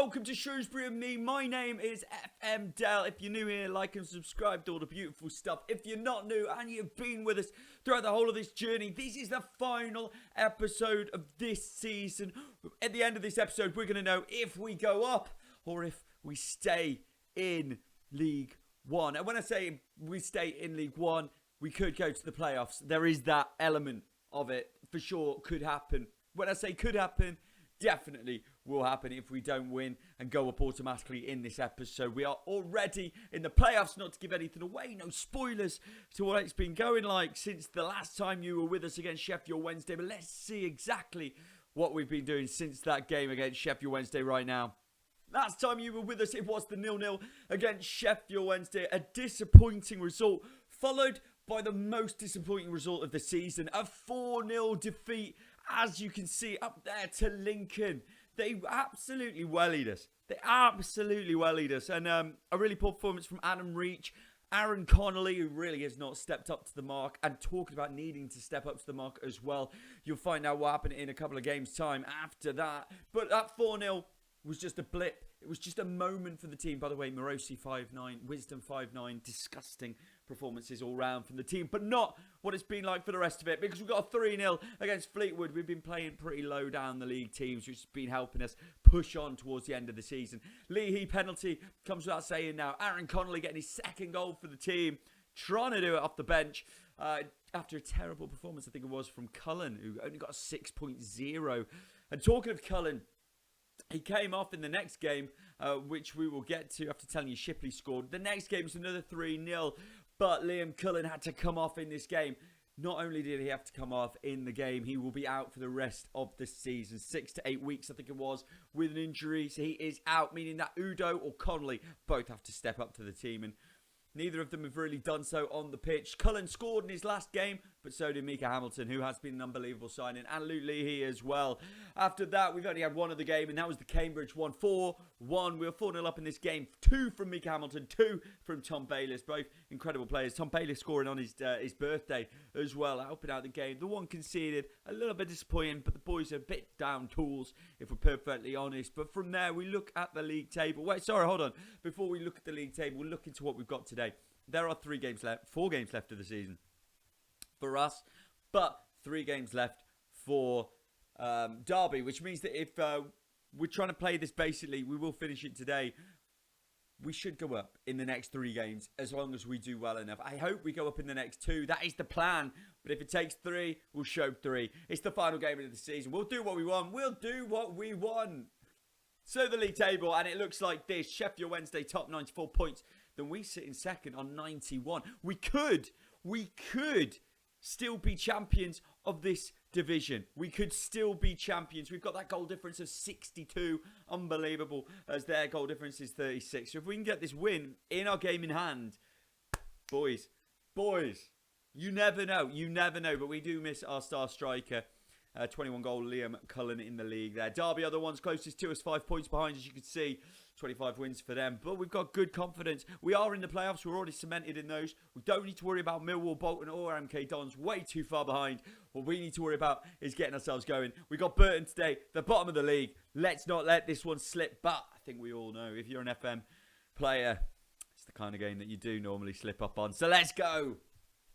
welcome to Shrewsbury and me. My name is FMDale. If you're new here, like and subscribe to all the beautiful stuff. If you're not new and you've been with us throughout the whole of this journey, this is the final episode of this season. At the end of this episode, we're going to know if we go up or if we stay in League One. And when I say we stay in League One, we could go to the playoffs. There is that element of it, for sure, could happen. When I say could happen, definitely will happen if we don't win and go up automatically in this episode. We are already in the playoffs, not to give anything away, no spoilers to what it's been going like since the last time you were with us against Sheffield Wednesday. But let's see exactly what we've been doing since that game against Sheffield Wednesday right now. Last time you were with us, it was the 0-0 against Sheffield Wednesday. A disappointing result, followed by the most disappointing result of the season. A 4-0 defeat, as you can see up there, to Lincoln. They absolutely wellied us. And a really poor performance from Adam Reach. Aaron Connolly, who really has not stepped up to the mark, and talking about needing to step up to the mark as well. You'll find out what happened in a couple of games' time after that. But that 4-0 was just a blip. It was just a moment for the team. By the way, Morosi 5-9, Wisdom 5-9, disgusting performances all round from the team, but not what it's been like for the rest of it, because we've got a 3-0 against Fleetwood. We've been playing pretty low down the league teams, which has been helping us push on towards the end of the season. Leahy penalty comes without saying now. Aaron Connolly getting his second goal for the team, trying to do it off the bench after a terrible performance, I think it was, from Cullen, who only got a 6.0. And talking of Cullen, he came off in the next game, which we will get to after telling you Shipley scored. The next game was another 3-0, but Liam Cullen had to come off in this game. Not only did he have to come off in the game, he will be out for the rest of the season. 6 to 8 weeks, I think it was, with an injury. So he is out, meaning that Udo or Connolly both have to step up to the team. And neither of them have really done so on the pitch. Cullen scored in his last game, but so did Mika Hamilton, who has been an unbelievable signing, and Luke Leahy as well. After that, we've only had one of the game, and that was the Cambridge one. 4-1. We were 4-0 up in this game. 2 from Mika Hamilton, 2 from Tom Bayliss. Both incredible players. Tom Bayliss scoring on his birthday as well, helping out the game. The one conceded, a little bit disappointing, but the boys are a bit down tools, if we're perfectly honest. But from there, we look at the league table. Wait, sorry, hold on. Before we look at the league table, we'll look into what we've got today. There are 4 games left of the season for us, but 3 games left for Derby, which means that if we're trying to play this, basically, we will finish it today. We should go up in the next 3 games as long as we do well enough. I hope we go up in the next 2. That is the plan. But if it takes 3, we'll show 3. It's the final game of the season. We'll do what we want. So the league table, and it looks like this. Sheffield Wednesday top 94 points. Then we sit in second on 91. We could still be champions of this division. We could still be champions. We've got that goal difference of 62. Unbelievable, as their goal difference is 36. So if we can get this win in our game in hand, boys, you never know. But we do miss our star striker. 21 goal Liam Cullen in the league there. Derby are the ones closest to us, 5 points behind, as you can see. 25 wins for them. But we've got good confidence. We are in the playoffs. We're already cemented in those. We don't need to worry about Millwall, Bolton or MK Dons. Way too far behind. What we need to worry about is getting ourselves going. We got Burton today, the bottom of the league. Let's not let this one slip. But I think we all know, if you're an FM player, it's the kind of game that you do normally slip up on. So let's go.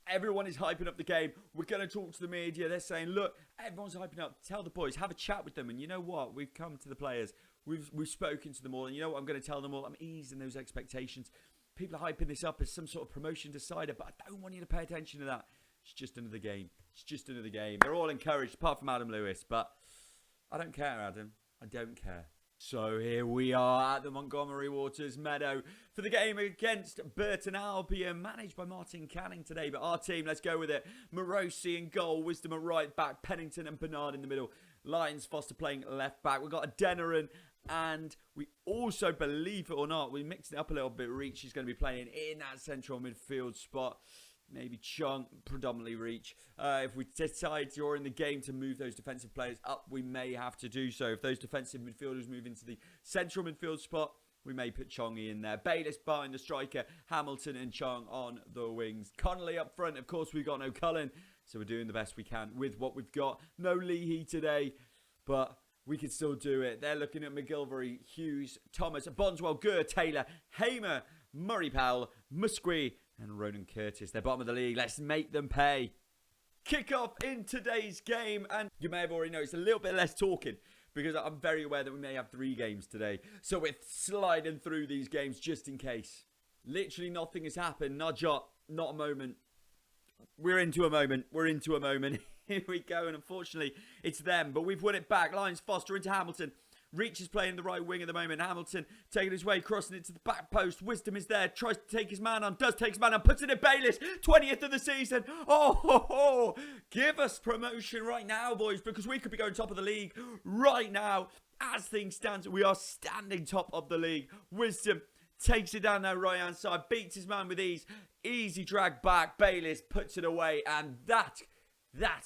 Everyone is hyping up the game. We're going to talk to the media. They're saying, look, everyone's hyping up. Tell the boys, have a chat with them. And you know what? We've come to the players. We've spoken to them all. And you know what I'm going to tell them all? I'm easing those expectations. People are hyping this up as some sort of promotion decider. But I don't want you to pay attention to that. It's just another game. They're all encouraged, apart from Adam Lewis. But I don't care, Adam. I don't care. So here we are at the Montgomery Waters Meadow for the game against Burton Albion, managed by Martin Canning today. But our team, let's go with it. Morosi in goal, Wisdom at right back, Pennington and Bernard in the middle. Lyons Foster playing left back. We've got a Deneran, and we also, believe it or not, we mixed it up a little bit. Reach is going to be playing in that central midfield spot. Maybe Chung, predominantly Reach. If we decide during the game to move those defensive players up, we may have to do so. If those defensive midfielders move into the central midfield spot, we may put Chongi in there. Bayliss behind the striker, Hamilton and Chung on the wings. Connolly up front. Of course, we've got no Cullen, so we're doing the best we can with what we've got. No Leahy today, but We can still do it. They're looking at McGilvery, Hughes, Thomas, Bonswell, Gurr, Taylor, Hamer, Murray Powell, Musgrave, and Ronan Curtis. They're bottom of the league. Let's make them pay. Kick-off in today's game. And you may have already noticed a little bit less talking because I'm very aware that we may have 3 games today. So we're sliding through these games just in case. Literally nothing has happened. Not a jot. Not a moment. We're into a moment. We're into a moment. Here we go. And unfortunately, it's them. But we've won it back. Lyons Foster into Hamilton. Reach is playing the right wing at the moment. Hamilton taking his way, crossing it to the back post. Wisdom is there. Tries to take his man on. Does take his man on. Puts it in Bayliss. 20th of the season. Oh, give us promotion right now, boys. Because we could be going top of the league right now. As things stand, we are standing top of the league. Wisdom takes it down that right-hand side. Beats his man with ease. Easy drag back. Bayliss puts it away. And that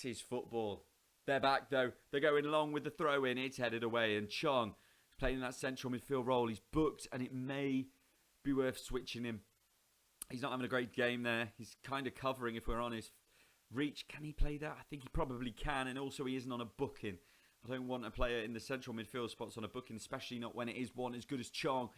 is football. They're back, though. They're going along with the throw-in. It's headed away. And Chong is playing in that central midfield role. He's booked, and it may be worth switching him. He's not having a great game there. He's kind of covering, if we're honest. Reach, can he play that? I think he probably can. And also, he isn't on a booking. I don't want a player in the central midfield spots on a booking, especially not when it is one as good as Chong.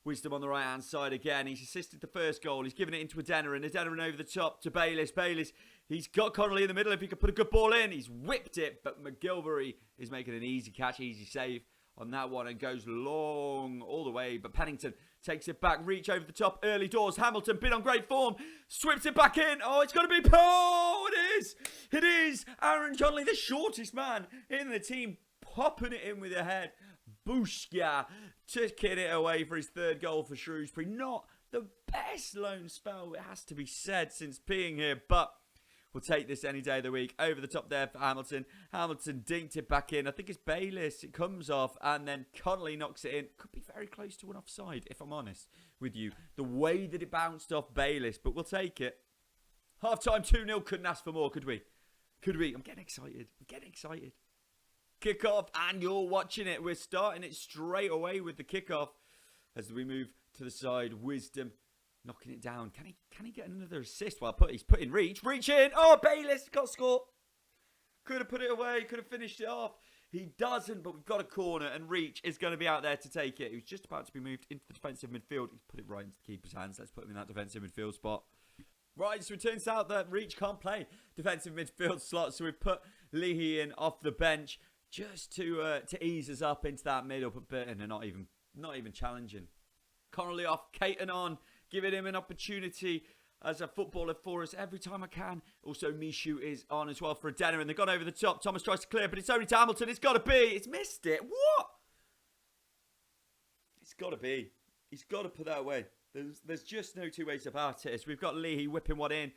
Wisdom on the right-hand side again. He's assisted the first goal. He's given it into Adeniran. Adeniran over the top to Bayliss. Bayliss, he's got Connolly in the middle if he could put a good ball in. He's whipped it, but McGilvery is making an easy catch, easy save on that one and goes long all the way. But Pennington takes it back. Reach over the top, early doors. Hamilton, been on great form. Swips it back in. Oh, it's going to be... Oh, it is. It is. Aaron Connolly, the shortest man in the team, popping it in with a head. Bushka taking it away for his 3rd goal for Shrewsbury. Not the best loan spell, it has to be said, since being here, but we'll take this any day of the week. Over the top there for Hamilton. Hamilton dinked it back in. I think it's Bayliss. It comes off, and then Connolly knocks it in. Could be very close to an offside, if I'm honest with you. The way that it bounced off Bayliss, but we'll take it. Half-time 2-0. Couldn't ask for more, could we? Could we? I'm getting excited. Kick-off, and you're watching it. We're starting it straight away with the kick-off as we move to the side. Wisdom knocking it down. Can he get another assist? Well, he's put in Reach. Reach in. Oh, Bayliss got scored. Could have put it away. Could have finished it off. He doesn't, but we've got a corner, and Reach is going to be out there to take it. He was just about to be moved into the defensive midfield. He's put it right into the keeper's hands. Let's put him in that defensive midfield spot. Right, so it turns out that Reach can't play defensive midfield slot, so we've put Leahy in off the bench. Just to ease us up into that middle bit, and they're not even challenging. Connolly off, Caton on, giving him an opportunity as a footballer for us every time I can. Also, Mishu is on as well for a Denner, and they've gone over the top. Thomas tries to clear, but it's only to Hamilton. It's got to be. It's missed it. What? It's got to be. He's got to put that away. There's just no two ways about it. So we've got Leahy whipping one in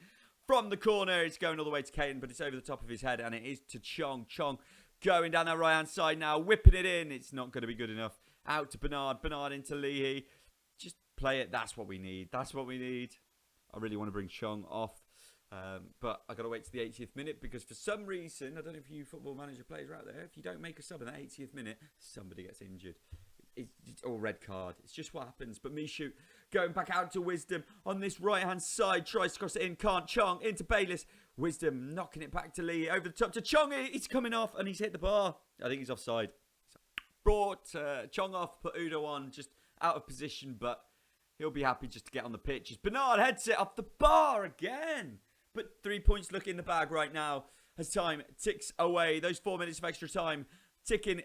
from the corner. It's going all the way to Caton, but it's over the top of his head, and it is to Chong. Chong going down that right-hand side now, whipping it in. It's not going to be good enough. Out to Bernard. Bernard into Leahy. Just play it. That's what we need. I really want to bring Chong off. But I got to wait to the 80th minute because for some reason, I don't know if you Football Manager players are out there, if you don't make a sub in that 80th minute, somebody gets injured. Or red card. It's just what happens. But Mishu going back out to Wisdom on this right-hand side. Tries to cross it in. Can't. Chong into Bayliss. Wisdom knocking it back to Lee. Over the top to Chong. He's coming off and he's hit the bar. I think he's offside. Brought Chong off. Put Udo on. Just out of position. But he'll be happy just to get on the pitch. As Bernard heads it off the bar again. But 3 points look in the bag right now. As time ticks away. Those 4 minutes of extra time. Ticking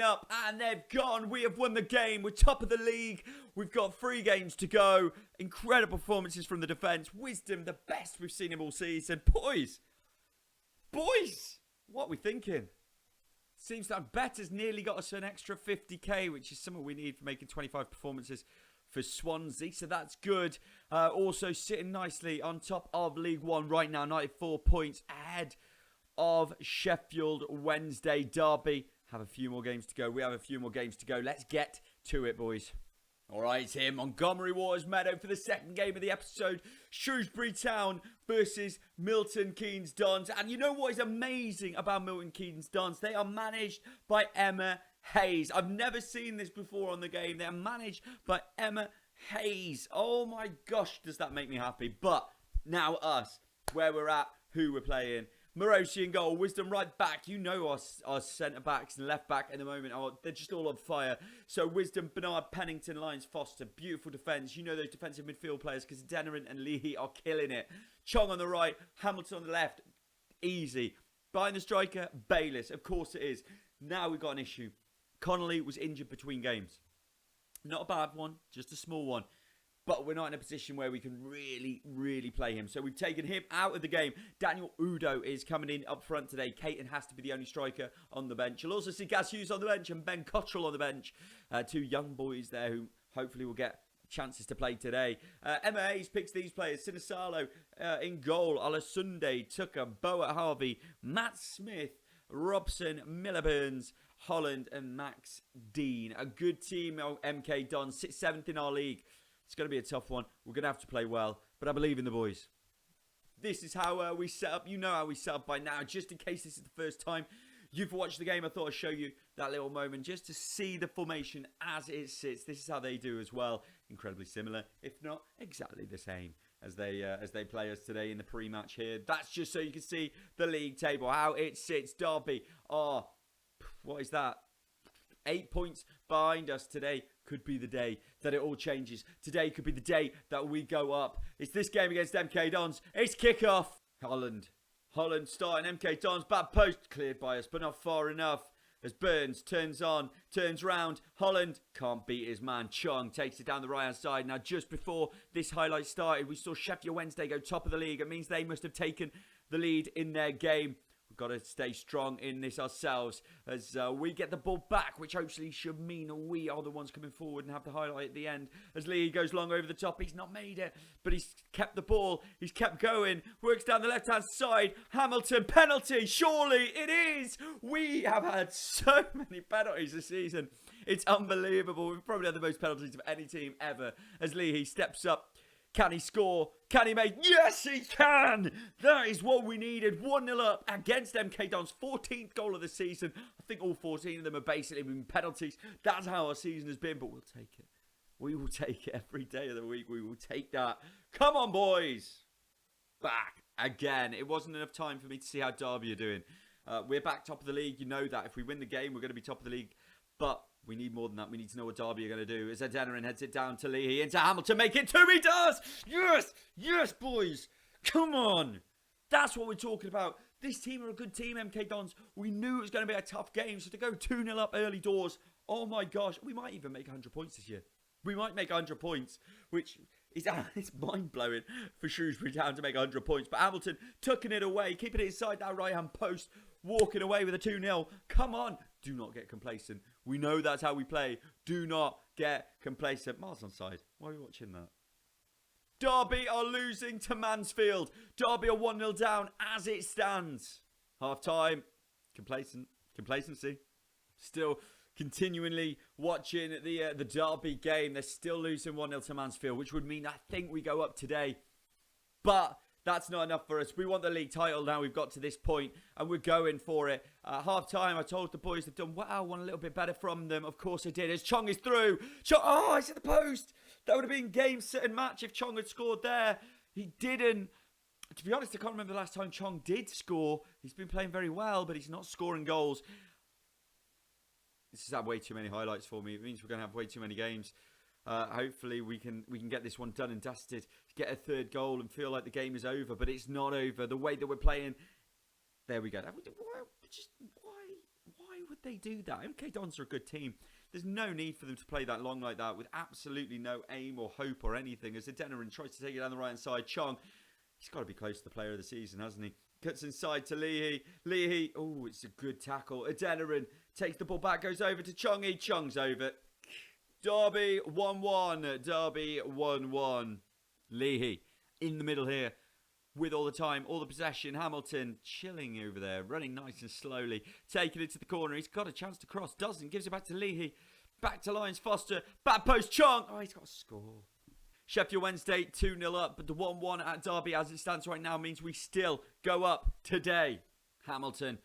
up, and they've gone. We have won the game. We're top of the league. We've got 3 games to go. Incredible performances from the defence. Wisdom, the best we've seen him all season. Boys, what are we thinking? Seems like Better's nearly got us an extra 50k, which is something we need for making 25 performances for Swansea, so that's good. Also sitting nicely on top of League One right now, 94 points ahead of Sheffield Wednesday derby. Have a few more games to go. We have a few more games to go. Let's get to it, boys. All right, it's here, Montgomery Waters Meadow for the second game of the episode. Shrewsbury Town versus Milton Keynes Dons. And you know what is amazing about Milton Keynes Dons? They are managed by Emma Hayes. I've never seen this before on the game. They are managed by Emma Hayes. Oh my gosh, does that make me happy. But now us, where we're at, who we're playing. Morosi in goal. Wisdom right back. You know our centre-backs and left-back at the moment, they're just all on fire. So Wisdom, Bernard, Pennington, Lyons, Foster. Beautiful defence. You know those defensive midfield players because Denerin and Leahy are killing it. Chong on the right. Hamilton on the left. Easy. Behind the striker, Bayliss. Of course it is. Now we've got an issue. Connolly was injured between games. Not a bad one, just a small one. But we're not in a position where we can really play him. So we've taken him out of the game. Daniel Udo is coming in up front today. Caton has to be the only striker on the bench. You'll also see Gaz Hughes on the bench and Ben Cottrell on the bench. Two young boys there who hopefully will get chances to play today. Emma Hayes picks these players. Sinisalo in goal. Olasunde, Tucker, Boa Harvey, Matt Smith, Robson, Miller Burns, Holland and Max Dean. A good team. MK Don sits 7th in our league. It's going to be a tough one. We're going to have to play well, but I believe in the boys. This is how we set up. You know how we set up by now. Just in case this is the first time you've watched the game, I thought I'd show you that little moment just to see the formation as it sits. This is how they do as well. Incredibly similar, if not exactly the same as they play us today in the pre-match here. That's just so you can see the league table, how it sits. Derby are, what is that? 8 points behind us. Today could be the day that it all changes. Today could be the day that we go up. It's this game against MK Dons. It's kickoff. Holland starting. MK Dons. Bad post cleared by us, but not far enough. As Burns turns round. Holland can't beat his man. Chung takes it down the right hand side. Now, just before this highlight started, we saw Sheffield Wednesday go top of the league. It means they must have taken the lead in their game. We've got to stay strong in this ourselves as we get the ball back, which hopefully should mean we are the ones coming forward and have the highlight at the end. As Lee goes long over the top, he's not made it, but he's kept the ball. He's kept going, works down the left-hand side. Hamilton, penalty, surely it is. We have had so many penalties this season. It's unbelievable. We've probably had the most penalties of any team ever. As Lee steps up. Can he score? Can he make? Yes, he can! That is what we needed. 1-0 up against MK Dons. 14th goal of the season. I think all 14 of them are basically been penalties. That's how our season has been, but we'll take it. We will take it every day of the week. We will take that. Come on, boys. Back again. It wasn't enough time for me to see how Derby are doing. We're back top of the league. You know that. If we win the game, we're going to be top of the league. But we need more than that. We need to know what Derby are going to do. As Denerin heads it down to Leahy. Into Hamilton. Make it 2. He does. Yes. Yes, boys. Come on. That's what we're talking about. This team are a good team, MK Dons. We knew it was going to be a tough game. So to go 2-0 up early doors. Oh, my gosh. We might even make 100 points this year. We might make 100 points. Which is it's mind-blowing for Shrewsbury Town to make 100 points. But Hamilton tucking it away. Keeping it inside that right-hand post. Walking away with a 2-0. Come on. Do not get complacent. We know that's how we play. Do not get complacent. Miles onside. Why are we watching that? Derby are losing to Mansfield. Derby are 1-0 down as it stands. Half time. Complacency. Still continually watching the Derby game. They're still losing 1-0 to Mansfield, which would mean I think we go up today. But that's not enough for us. We want the league title now. We've got to this point and we're going for it. Half time, I told the boys they've done well. Want a little bit better from them. Of course they did. As Chong is through. Chong, oh, he's at the post. That would have been game, set and match if Chong had scored there. He didn't. To be honest, I can't remember the last time Chong did score. He's been playing very well, but he's not scoring goals. This has had way too many highlights for me. It means we're going to have way too many games. Hopefully we can get this one done and dusted, get a third goal and feel like the game is over, but it's not over. The way that we're playing, there we go. Why would they do that? MK Dons are a good team. There's no need for them to play that long like that with absolutely no aim or hope or anything. As Denerin tries to take it down the right hand side, Chong, he's got to be close to the player of the season, hasn't he? Cuts inside to Leahy. Leahy, oh, it's a good tackle. Denerin takes the ball back, goes over to Chongy. Chong's over. Derby 1-1. Derby 1-1. Leahy in the middle here with all the time, all the possession. Hamilton chilling over there, running nice and slowly, taking it to the corner. He's got a chance to cross, doesn't. Gives it back to Leahy. Back to Lyons Foster. Back post Chong. Oh, he's got to score. Sheffield Wednesday 2-0 up, but the 1-1 at Derby as it stands right now means we still go up today. Hamilton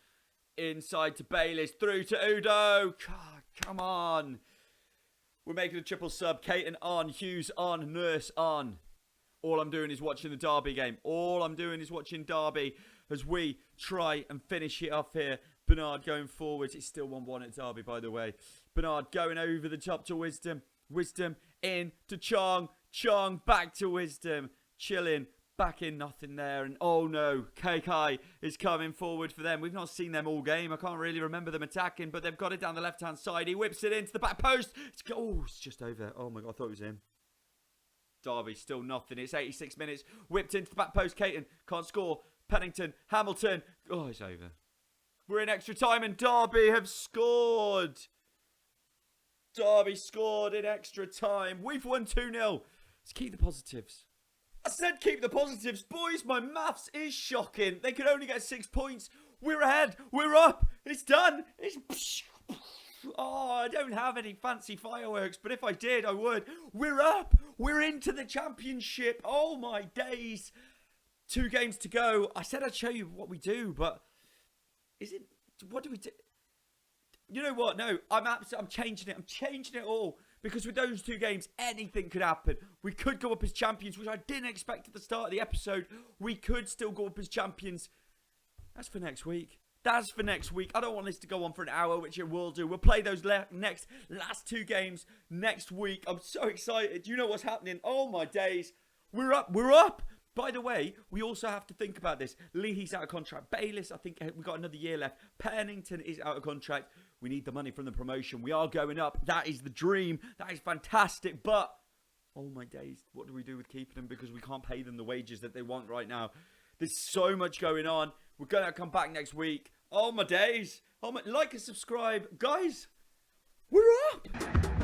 inside to Bayliss, through to Udo. God, come on. We're making a triple sub. Caton on, Hughes on, Nurse on. All I'm doing is watching the Derby game. All I'm doing is watching Derby as we try and finish it off here. Bernard going forwards. It's still 1-1 at Derby, by the way. Bernard going over the top to Wisdom. Wisdom in to Chong. Chong back to Wisdom. Chilling. Back in, nothing there. And oh no, KK is coming forward for them. We've not seen them all game. I can't really remember them attacking, but they've got it down the left-hand side. He whips it into the back post. It's just over. Oh my God, I thought it was in. Derby, still nothing. It's 86 minutes. Whipped into the back post. Caton can't score. Pennington, Hamilton. Oh, it's over. We're in extra time and Derby have scored. Derby scored in extra time. We've won 2-0. Let's keep the positives. I said keep the positives. Boys, my maths is shocking. They could only get 6 points. We're ahead. We're up. It's done. Oh, I don't have any fancy fireworks, but if I did, I would. We're up. We're into the championship. Oh, my days. 2 games to go. I said I'd show you what we do, but what do we do? You know what? No, I'm changing it. I'm changing it all. Because with those 2 games, anything could happen. We could go up as champions, which I didn't expect at the start of the episode. We could still go up as champions. That's for next week. That's for next week. I don't want this to go on for an hour, which it will do. We'll play those last 2 games next week. I'm so excited. You know what's happening. Oh, my days. We're up. We're up. By the way, we also have to think about this. Leahy's out of contract. Bayliss, I think we've got another year left. Pennington is out of contract. We need the money from the promotion. We are going up. That is the dream. That is fantastic. But, oh my days, what do we do with keeping them? Because we can't pay them the wages that they want right now. There's so much going on. We're going to come back next week. Oh my days. Like and subscribe. Guys, we're up.